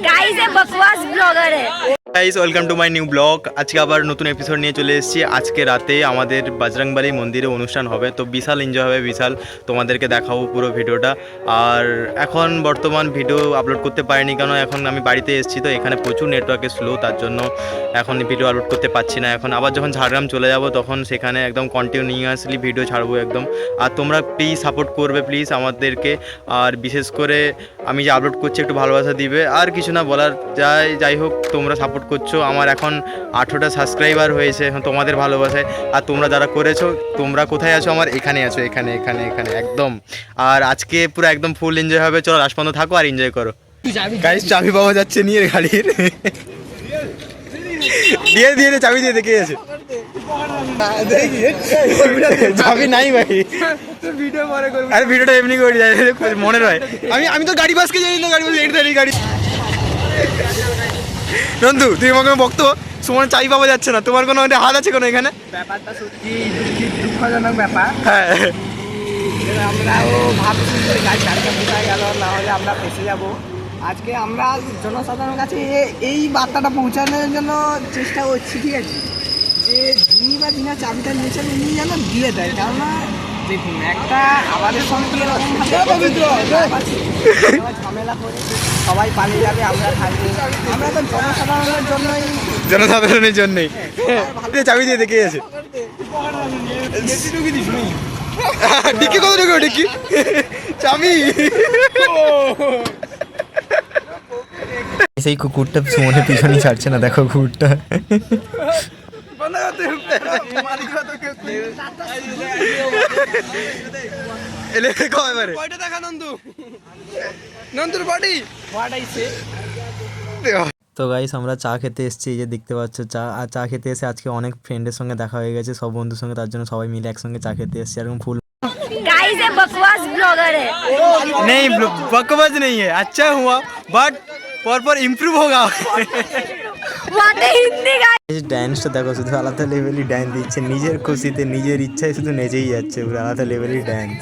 Guys ये बकवास blogger है। Guys welcome to my new blog. আজকে আবার নতুন এপিসোড নিয়ে চলে এসেছি। আজকে রাতে আমাদের বজরংবলী মন্দিরে অনুষ্ঠান হবে, তো বিশাল এনজয় হবে, বিশাল তোমাদেরকে দেখাবো পুরো ভিডিওটা। আর এখন বর্তমান ভিডিও আপলোড করতে পারিনি, কারণ এখন আমি বাড়িতে এসেছি, তো এখানে প্রচুর নেটওয়ার্কের স্লো, তার জন্য এখন ভিডিও আপলোড করতে পারছি না। এখন আবার যখন ঝাড়গ্রাম চলে যাব তখন সেখানে একদম কন্টিনিউয়াসলি ভিডিও ছাড়বো একদম। আর তোমরা প্লিজ সাপোর্ট করবে প্লিজ আমাদেরকে, আর বিশেষ করে আমি যে আপলোড করছি একটু ভালোবাসা দিবে। আর কিছু না বলার, যাই হোক তোমরা সাপোর্ট করছো। আমার এখন 18টা সাবস্ক্রাইবার হয়েছে এখন তোমাদের ভালোবাসায়। আর তোমরা যারা করেছো, তোমরা কোথায় আছো? আমার এখানে আছো, এখানে এখানে এখানে একদম। আর আজকে পুরো একদম ফুল এনজয় হবে। চলো লাস্ট পর্যন্ত থাকো আর এনজয় করো। গাইস চাবি পাওয়া যাচ্ছে নিয়ে গাড়ির, দিয়ে দিয়ে চাবি দিয়ে দেখে আছে। চাবি নাই ভাই, আরে ভিডিওটা এমনি করে যায় মনে হয়। আমি তো গাড়ি বাসকে যাই না, গাড়ি বাস গাড়ি। নন্দু তুই আমাকে বক্ত সময় চাবি পাওয়া যাচ্ছে না, তোমার কোনো হাত আছে কোনো এখানে? ব্যাপারটা সত্যি দুঃখজনক ব্যাপার। হ্যাঁ, আমরাও ভাবছি যে গাড়ি চারটা কোথায় গেল, না হলে আমরা ফেসে যাব। আজকে আমরা জনসাধারণের কাছে এই বার্তাটা পৌঁছানোর জন্য চেষ্টা করছি, ঠিক আছে, যে যিনি বা যিনি চাবিটা নিয়েছেন উনি যেন দিয়ে দেয়। কেননা দেখুন, একটা আমাদের সঙ্গে ঝামেলা করে সবাই পালিয়ে যাবে, আমরা থাকবো। আমরা তো জনসাধারণের জন্যই চাবি দিয়ে দেখে আছে। ডিকি কত ঢুকে ডিকি চাবি। সেই কুকুরটা সুমনের পিছনে ছাড়ছে না, দেখো কুকুরটা। তো গাইস আমরা চা খেতে এসেছি, এই যে দেখতে পাচ্ছ চা। আর চা খেতে এসে আজকে অনেক ফ্রেন্ডের সঙ্গে দেখা হয়ে গেছে, সব বন্ধুর সঙ্গে, তার জন্য সবাই মিলে একসঙ্গে চা খেতে এসেছি। এরকম ফুল गाइस ये बकवास ब्लॉगर है। नहीं, बकवास नहीं है, अच्छा हुआ बट पर इम्प्रूव होगा। वाटे हिंदी गाइस। ড্যান্সটা দেখো, শুধু আলাদা লেভেলই ড্যান্স দিচ্ছে, নিজের খুশিতে নিজের ইচ্ছায় শুধু নেচেই যাচ্ছে, পুরো আলাদা লেভেলই ড্যান্স।